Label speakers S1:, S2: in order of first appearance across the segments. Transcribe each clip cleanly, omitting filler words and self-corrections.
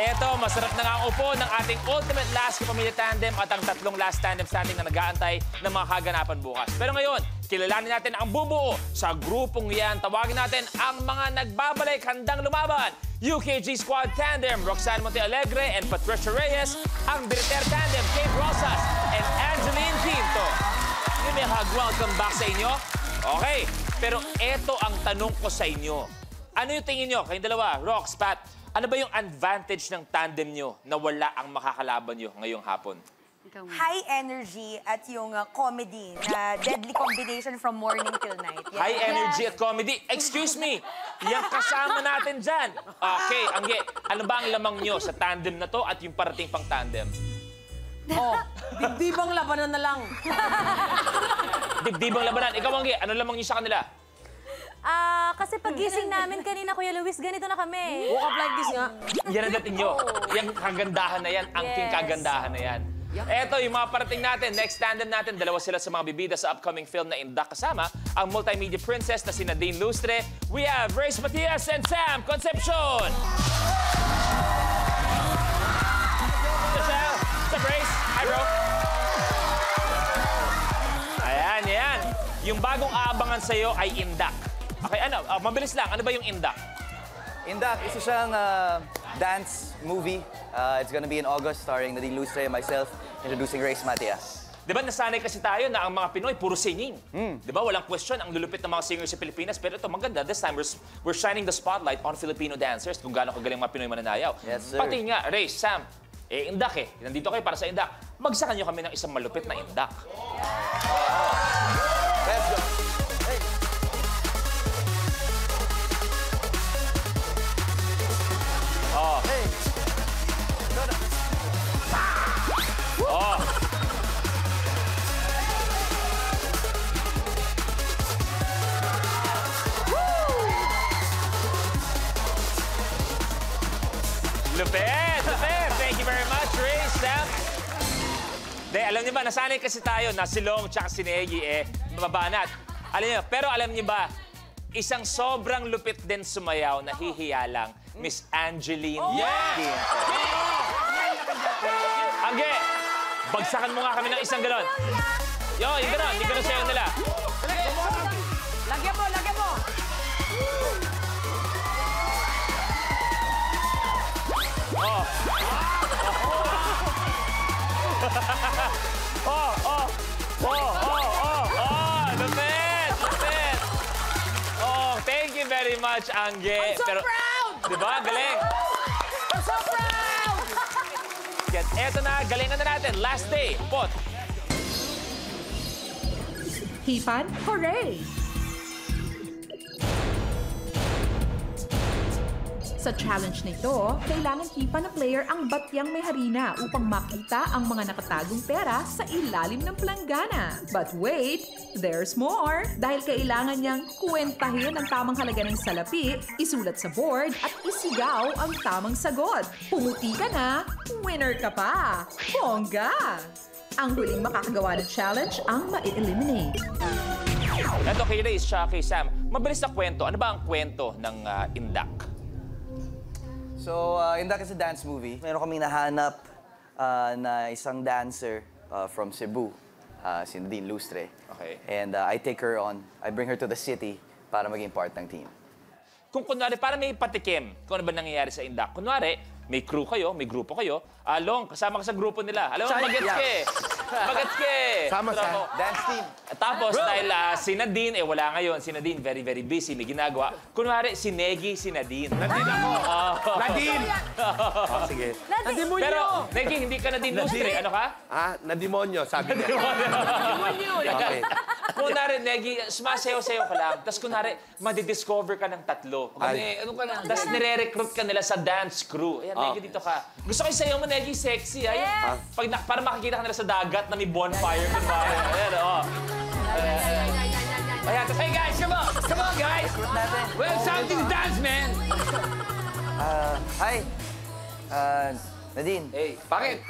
S1: eto, masarap na nga ang upo ng ating ultimate last kapamilya tandem at ang tatlong last tandem standing na nag-aantay ng mga kaganapan bukas. Pero ngayon, kilalanin natin ang bubuo sa grupong yan. Tawagin natin ang mga nagbabalik handang lumaban. UKG Squad Tandem, Roxanne Montealegre and Patricia Reyes. Ang Biriter Tandem, Kate Rosas and Angeline Quinto. Give me a hug. Welcome back sa inyo. Okay, pero eto ang tanong ko sa inyo. Ano yung tingin nyo? Kayong dalawa, Rox, Pat, ano ba yung advantage ng tandem nyo na wala ang makakalaban nyo ngayong hapon?
S2: High energy at yung comedy na deadly combination from morning till night. Yes.
S1: High energy at comedy? Excuse me, yung kasama natin dyan. Okay, Angge, ano ba ang lamang nyo sa tandem na to at yung parating pang tandem?
S3: Oh, dibdibang labanan na lang.
S1: Dibdibang labanan. Ikaw, Angge, ano lamang nyo sa kanila?
S4: Kasi pagising namin kanina, Kuya Luis, ganito na kami.
S3: Woke up like this nga.
S1: Yan ang dating nyo. Yung kagandahan na yan, ang king kagandahan na yan. Eto, yung mga parating natin, next tandem natin, dalawa sila sa mga bibida sa upcoming film na Indak kasama, ang multimedia princess na si Nadine Lustre. We have Race Matias and Sam Concepcion! What's up, Race? Hi, bro. Ayan, yan. Yung bagong aabangan sa'yo ay Indak. Okay, ano? Mabilis lang. Ano ba yung Indak?
S5: Indak, isa siyang dance movie. It's gonna be in August, starring Nadine Lustre and myself, introducing Race Matias.
S1: Di ba nasanay kasi tayo na ang mga Pinoy puro singing? Di ba? Walang question ang lulupit ng mga singers sa Pilipinas. Pero ito, maganda. This time, we're shining the spotlight on Filipino dancers kung gaano kagaling mga Pinoy mananayaw.
S5: Yes, sir.
S1: Pati nga, Race, Sam, Indak eh. Nandito kayo para sa Indak. Magsakan nyo kami ng isang malupit na Indak.
S5: Let's go. Hey.
S1: Oh.
S5: Hey.
S1: Oh. Lupit! Lupit! Thank you very much, Ray, Sam. De, alam niyo ba, nasanay kasi tayo na si Long tsaka si Negi mababanat. Alam niyo, pero alam niyo ba, isang sobrang lupit din sumayaw, nahihiya lang, Miss Angeline.
S5: Yeah!
S1: Angge, bagsakan mo nga kami ng isang ganon. Yo, yung ganon, yung ganon sayaw nila.
S3: Lagyan mo, lagyan mo.
S1: Oh. Oh, oh. Oh, oh, oh, oh. Lupit, lupit. Oh, thank you very much, Angge.
S3: I'm so proud!
S1: Diba? Galing.
S3: I'm so proud!
S1: Get, eto na, galingan na natin. Last day, pot.
S6: Hipan, hooray! Sa challenge na ito, kailangan hipan na player ang batyang may harina upang makita ang mga nakatagong pera sa ilalim ng planggana. But wait, there's more! Dahil kailangan niyang kuwentahin ang tamang halaga ng salapi, isulat sa board, at isigaw ang tamang sagot. Pumuti ka na, winner ka pa! Bongga! Ang huling makakagawa ng challenge ang ma-eliminate.
S1: Ito kay Race siya kay Sam. Mabilis na kwento. Ano ba ang kwento ng Indak?
S5: So, Indak is a dance movie. Meron kaming nahanap na isang dancer from Cebu, si Nadine Lustre.
S1: Okay.
S5: And I take her on. I bring her to the city para maging part ng team.
S1: Kung kunwari, para may patikim, kung ano ba nangyayari sa Indak. Kunwari, may crew kayo, may grupo kayo. Long, kasama ka sa grupo nila. Alam mo, magets ka eh. Magets ka eh.
S5: Sama sa dance team.
S1: Tapos, dahil si Nadine, wala ngayon. Si Nadine, very, very busy, may ginagawa. Kunwari, si Negi, si Nadine.
S7: Nadine ako! Nadine!
S1: Sige.
S3: Nadimonyo!
S1: Pero, Negi, hindi ka Nadine Lustre. Ano ka?
S7: Nadimonyo, sabi niya.
S3: Nadimonyo!
S5: Okay.
S1: Kunwari, Negi, sumasayaw-sayaw ka lang. Tapos kunwari, madidiscover ka ng tatlo. Ano ka lang? Tapos nire-recruit ka nila sa dance crew. Ayan, Negi, dito ka. Gusto ko sayaw mo, Negi, sexy. Ay, para makikita ka nila sa dagat na may bonfire. Kunwari. Ayan, oh. Ayan, tapos, hey guys, come on! Come on, guys! We have something to dance, man!
S5: Hi! Nadine.
S1: Hey, bakit?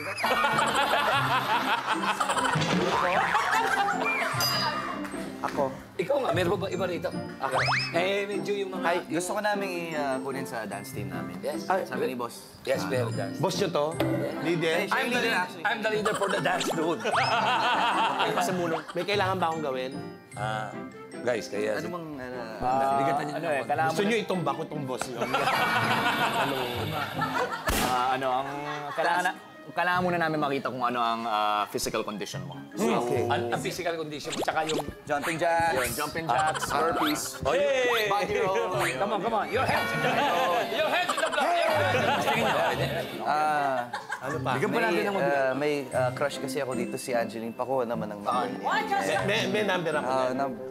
S5: Ako.
S1: Ikaw nga.
S8: Meron ba iba rito? Okay. Medyo yung mga...
S5: Ay, gusto ko namin kunin sa dance team namin.
S8: Yes.
S5: Sabi ni boss.
S8: Yes, pero dance.
S7: Boss nyo to? Leader?
S8: I'm the leader for the dance doon.
S7: Ay, pasamulong. May kailangan ba akong gawin?
S8: Guys, kaya...
S5: Ano bang...
S8: Bigatan niyo na.
S5: kailangan
S7: Gusto nyo itumba ko tong boss nyo?
S5: kailangan muna namin makita kung ano ang physical condition mo.
S8: Okay. Ang physical condition mo, tsaka yung...
S5: Jumping jacks, burpees,
S8: Hey!
S5: body roll.
S8: Come on. Your hands in the blood. Your hands in the blood.
S5: Ano pa?
S8: Bigyan pa natin ng
S5: may crush kasi ako dito si Angeline Paco naman ang number niya.
S7: May number ako.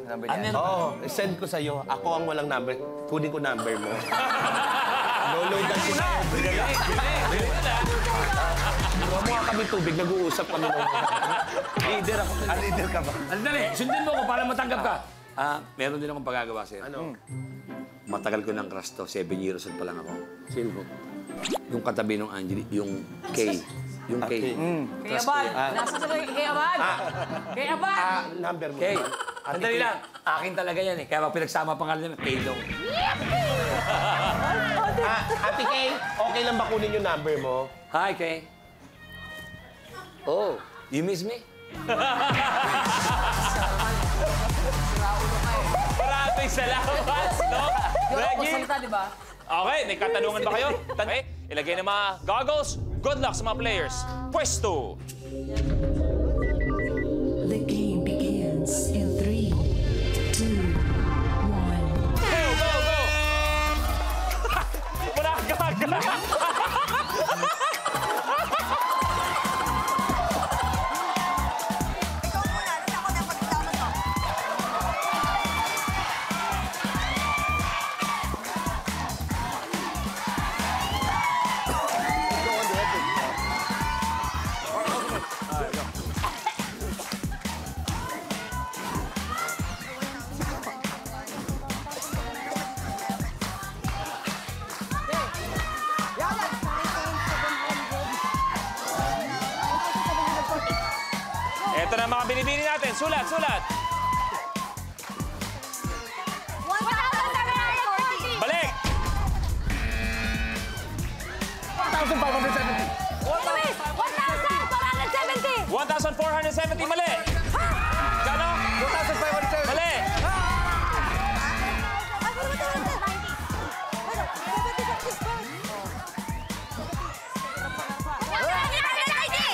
S5: Number niya.
S7: Oo, send ko sa'yo. Ako ang walang number. Kunin ko number mo. Loloy lang sila. Huwag mo nga kami tubig, nag-uusap kami ng...
S8: Leader ako.
S5: Leader ka ba?
S8: Dali, sundin mo ko para matanggap ka. Meron din akong pagagawa sa'yo.
S7: Ano?
S8: Matagal ko ng crush to. 7 years old pa lang ako. Sino ko? Yung katabi ng Angeli, yung K. Yung K.
S3: Kay Abad. Nasa sa kay Abad. Kay Abad.
S7: Number mo.
S8: K. Sandali lang. Akin talaga yan eh. Kaya pag pinagsama pangalan namin, K dong.
S7: Ate Kay, okay lang ba kunin yung number mo?
S8: Hi, K. Oh, you miss me?
S1: Maraming salamat, no?
S3: Yung ako
S1: Reggie?
S3: salita, di ba?
S1: Okay, may katanungan ba kayo? Okay, ilagay ng mga goggles. Good luck sa mga players. Pwesto!
S9: The game begins in 3, 2, 1.
S1: Go, go, go! Wala ka,
S2: Ikaw muna, nasa ako na pagkatapos mo.
S1: Ito na mga binibini natin. Sulat, sulat. Balik! 1,470, mali! Kano?
S5: 2,570.
S1: Mali!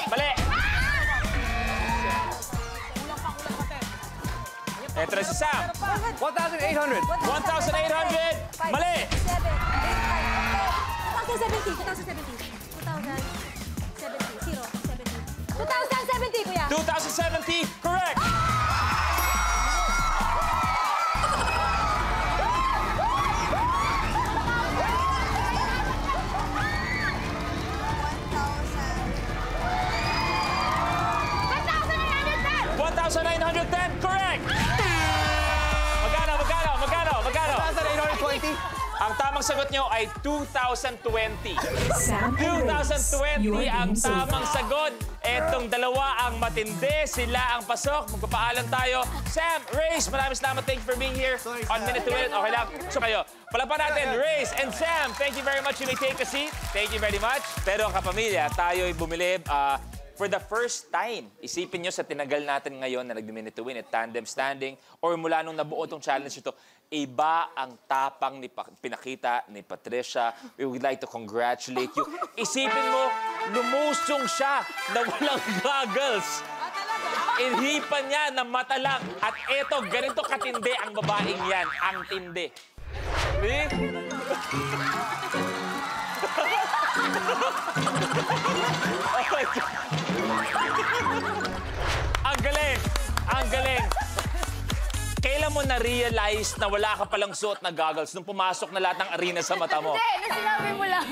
S1: Mali! Ito na si Sam.
S5: 1,800.
S1: 1,800. Mali!
S4: 2070, kuya.
S1: 2,070. Correct! $1,910. Correct! Magkano?
S5: 1,820.
S1: Ang tamang sagot nyo ay 2020.
S6: Sam and Race,
S1: 2020
S6: your
S1: ang
S6: game so
S1: tamang sagot. Etong dalawa ang matindi. Sila ang pasok. Magpapaalam tayo. Sam, Race, maraming salamat. Thank you for being here. On Minute to Win. Okay lang. So kayo, palapan natin, Race and Sam. Thank you very much. You may take a seat. Thank you very much. Pero kapamilya, tayo'y bumili for the first time. Isipin nyo sa tinagal natin ngayon na nag-Minute to Win at Tandem Standing or mula nung nabuo itong challenge ito, iba ang tapang ni pinakita ni Patricia. We would like to congratulate you. Isipin mo, lumusong siya na walang goggles. Inhipan niya na mata lang. At eto, ganito katindi ang babaeng yan. Ang tindi. See? Oh my God. Ang galing! Ang galing! Kailan mo na-realize na wala ka palang suot na goggles nung pumasok na lahat ng arena sa mata mo?
S4: Hindi, sinabi mo lang.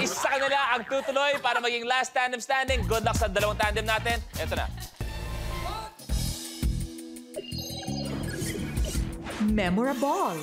S1: Isa sa kanila ang tutuloy para maging last tandem standing. Good luck sa dalawang tandem natin. Ito na.
S6: memorable.